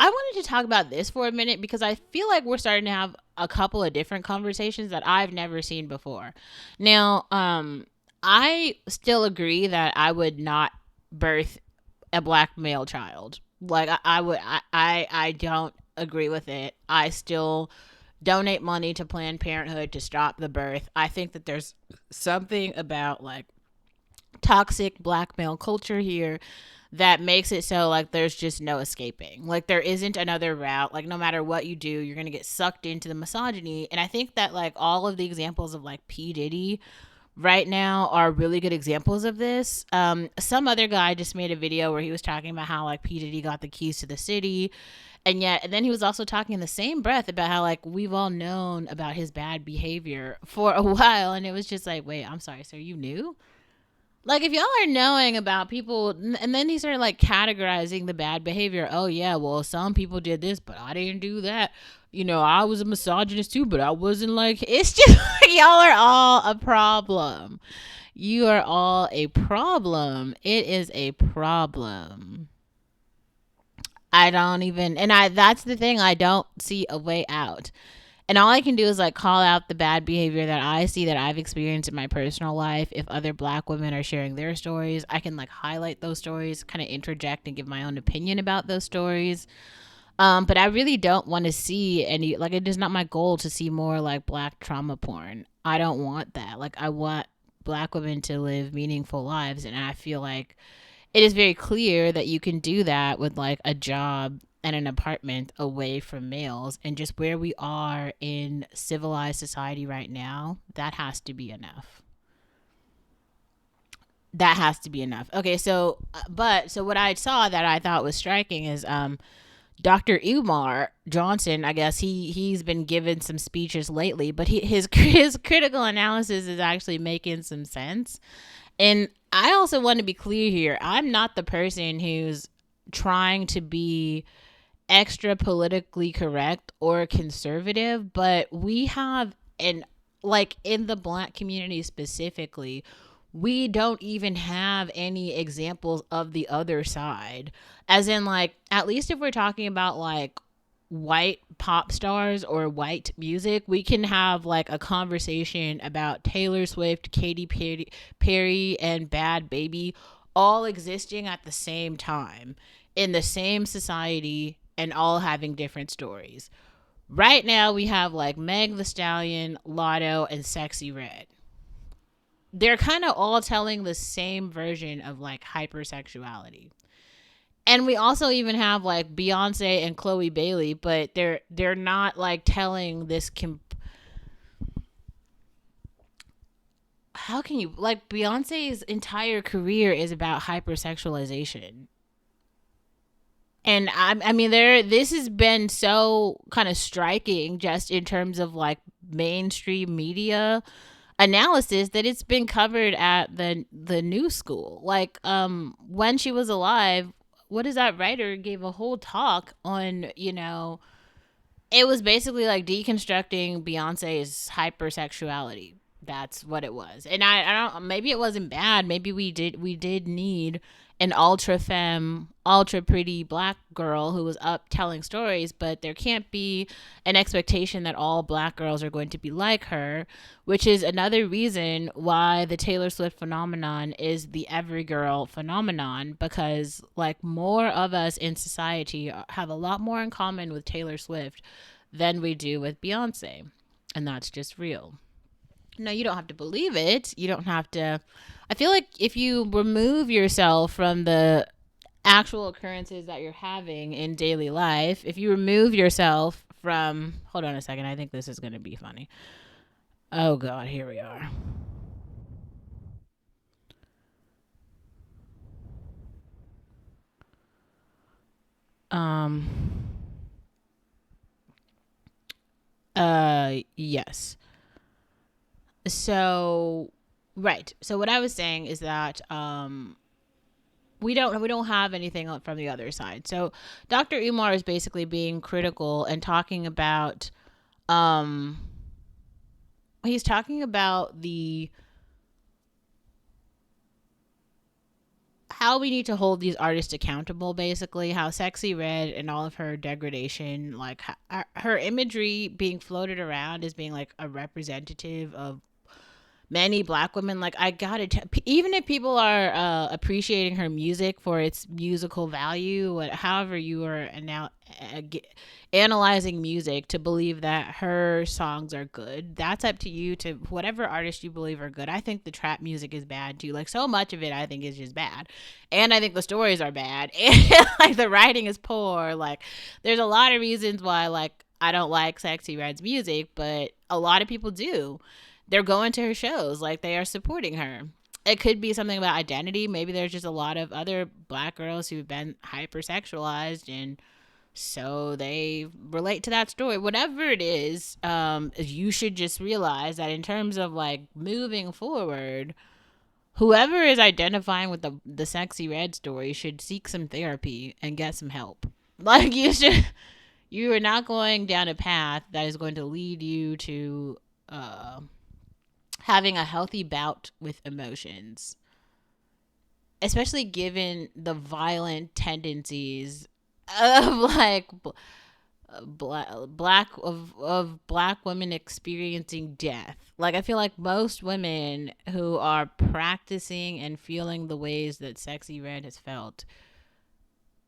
wanted to talk about this for a minute because I feel like we're starting to have a couple of different conversations that I've never seen before. Now, I still agree that I would not birth a black male child. Like I would, I don't agree with it. I still donate money to Planned Parenthood to stop the birth. I think that there's something about like toxic black male culture here that makes it so like there's just no escaping. Like there isn't another route. Like no matter what you do, you're gonna get sucked into the misogyny. And I think that like all of the examples of like P. Diddy right now are really good examples of this. Some other guy just made a video where he was talking about how like P. Diddy got the keys to the city. And then he was also talking in the same breath about how like we've all known about his bad behavior for a while. And it was just like, wait, I'm sorry, sir, you knew? Like if y'all are knowing about people, and then he started like categorizing the bad behavior. Oh yeah, well some people did this, but I didn't do that. You know, I was a misogynist too, but I wasn't like. It's just like y'all are all a problem. You are all a problem. It is a problem. I don't even, and I. That's the thing. I don't see a way out. And all I can do is like call out the bad behavior that I see that I've experienced in my personal life. If other black women are sharing their stories, I can like highlight those stories, kind of interject and give my own opinion about those stories. But I really don't want to see any, like, it is not my goal to see more like black trauma porn. I don't want that. Like, I want black women to live meaningful lives. And I feel like it is very clear that you can do that with like a job and an apartment away from males. And just where we are in civilized society right now, that has to be enough. That has to be enough. Okay, so what I saw that I thought was striking is Dr. Umar Johnson, I guess he's been given some speeches lately, but his critical analysis is actually making some sense. And I also want to be clear here. I'm not the person who's trying to be extra politically correct or conservative, but we have, and like in the black community specifically, we don't even have any examples of the other side. As in, like, at least if we're talking about like white pop stars or white music, we can have like a conversation about Taylor Swift, Katy Perry, and Bad Baby all existing at the same time in the same society and all having different stories. Right now, we have like Meg the Stallion, Lotto, and Sexy Red. They're kind of all telling the same version of like hypersexuality. And we also even have like Beyonce and Chloe Bailey, but they're not like telling this how can you, like, Beyonce's entire career is about hypersexualization. And I mean, this has been so kind of striking just in terms of like mainstream media analysis that it's been covered at the new school. Like when she was alive, what is that writer gave a whole talk on, it was basically like deconstructing Beyonce's hypersexuality. That's what it was. And I don't, maybe it wasn't bad. Maybe we did need an ultra femme, ultra pretty black girl who was up telling stories, but there can't be an expectation that all black girls are going to be like her, which is another reason why the Taylor Swift phenomenon is the every girl phenomenon, because like more of us in society have a lot more in common with Taylor Swift than we do with Beyonce. And that's just real. No, you don't have to believe it. You don't have to. I feel like if you remove yourself from the actual occurrences that you're having in daily life, if you remove yourself from. Hold on a second. I think this is going to be funny. Oh, God. Here we are. Um. Yes. So. Right. So what I was saying is that we don't have anything from the other side. So Dr. Umar is basically being critical and talking about um he's talking about the how we need to hold these artists accountable, basically, how Sexy Red and all of her degradation, like her imagery being floated around as being like a representative of many black women. Like, I gotta even if people are appreciating her music for its musical value, however you are now uh, analyzing music to believe that her songs are good, that's up to you. To whatever artist you believe are good. I think the trap music is bad too. Like, so much of it I think is just bad, and I think the stories are bad, and like the writing is poor. Like, there's a lot of reasons why, like, I don't like Sexy Red's music, but a lot of people do. They're going to her shows, like, they are supporting her. It could be something about identity. Maybe there's just a lot of other black girls who've been hypersexualized, and so they relate to that story. Whatever it is, you should just realize that in terms of like moving forward, whoever is identifying with the Sexy Red story should seek some therapy and get some help. Like, you are not going down a path that is going to lead you to uh having a healthy bout with emotions, especially given the violent tendencies of like black women experiencing death. Like, I feel like most women who are practicing and feeling the ways that Sexy Red has felt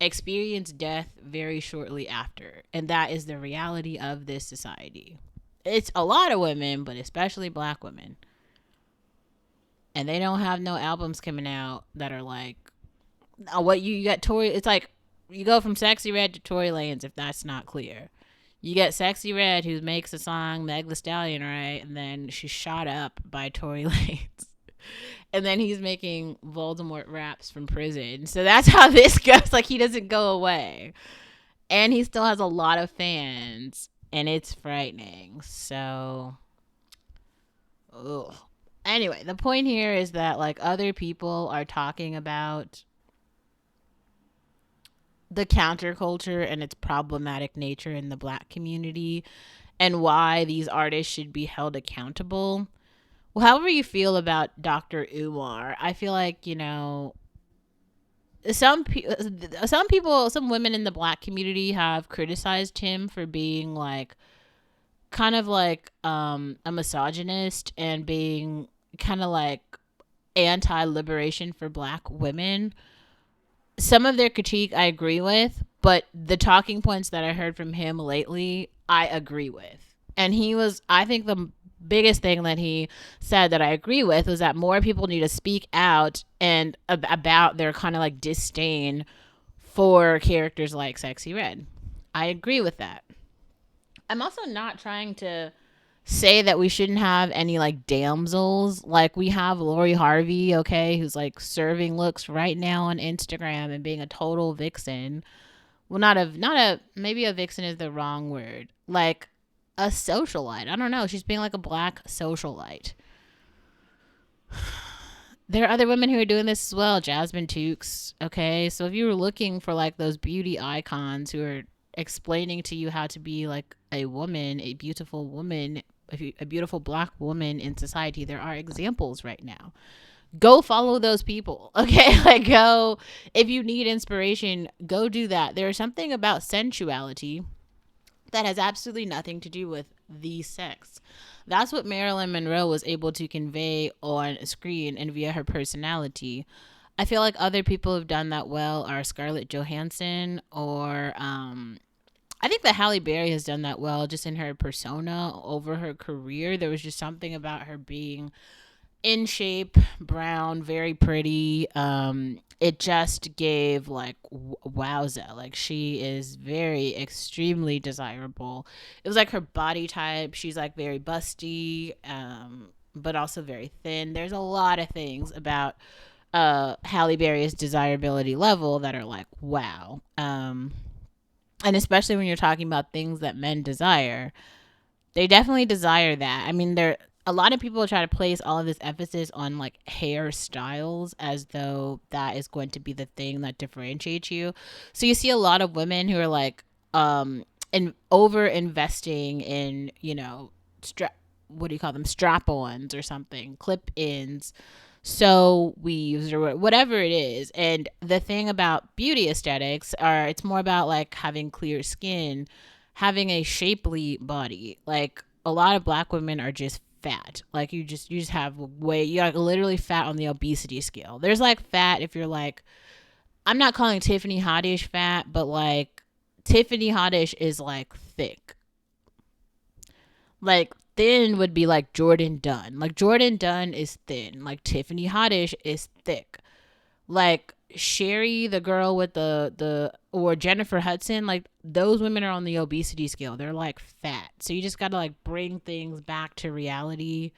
experience death very shortly after, and that is the reality of this society. It's a lot of women, but especially black women, and they don't have no albums coming out that are like, what you got Tory. It's like you go from Sexy Red to Tory Lanez, if that's not clear. You get Sexy Red, who makes a song Meg the Stallion, right, and then she's shot up by Tory Lanez, and then he's making Voldemort raps from prison. So that's how this goes. Like, he doesn't go away, and he still has a lot of fans, and it's frightening. So, ugh. Anyway, the point here is that, like, other people are talking about the counterculture and its problematic nature in the black community, and why these artists should be held accountable. Well, however you feel about Dr. Umar, I feel like, some women in the black community have criticized him for being like kind of like a misogynist and being kind of like anti-liberation for black women. Some of their critique I agree with, but the talking points that I heard from him lately, I agree with. And I think the biggest thing that he said that I agree with was that more people need to speak out and about their kind of like disdain for characters like Sexy Red. I agree with that. I'm also not trying to say that we shouldn't have any like damsels. Like, we have Lori Harvey, okay, who's like serving looks right now on Instagram and being a total vixen. Well, not a maybe a vixen is the wrong word. Like, a socialite. I don't know. She's being like a black socialite. There are other women who are doing this as well. Jasmine Tukes. Okay, so if you were looking for like those beauty icons who are explaining to you how to be like a woman, a beautiful woman, a beautiful black woman in society, there are examples right now. Go follow those people. Okay, like, go, if you need inspiration, go do that. There's something about sensuality that has absolutely nothing to do with the sex. That's what Marilyn Monroe was able to convey on screen and via her personality. I feel like other people who've done that well are Scarlett Johansson, or I think that Halle Berry has done that well just in her persona over her career. There was just something about her being in shape, brown, very pretty. It just gave like wowza. Like, she is very extremely desirable. It was like her body type. She's like very busty, but also very thin. There's a lot of things about Halle Berry's desirability level that are like wow. And especially when you're talking about things that men desire, they definitely desire that. I mean, a lot of people try to place all of this emphasis on like hairstyles as though that is going to be the thing that differentiates you. So you see a lot of women who are like in over investing in, what do you call them, strap-ons or something, clip-ins, sew weaves or whatever it is. And the thing about beauty aesthetics are it's more about like having clear skin, having a shapely body. Like a lot of black women are just fat. Like you just have way you're like literally fat on the obesity scale. There's like fat if you're like I'm not calling Tiffany Haddish fat, but like Tiffany Haddish is like thick. Like thin would be like Jordan Dunn. Like Jordan Dunn is thin. Like Tiffany Haddish is thick. Like Sherry, the girl with the or Jennifer Hudson, like those women are on the obesity scale. They're like fat. So you just got to like bring things back to reality.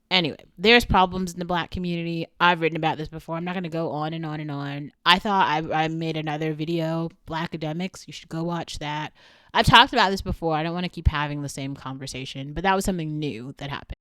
Anyway, there's problems in the black community. I've written about this before. I'm not going to go on and on and on. I thought I made another video, Blackademics. You should go watch that. I've talked about this before. I don't want to keep having the same conversation, but that was something new that happened.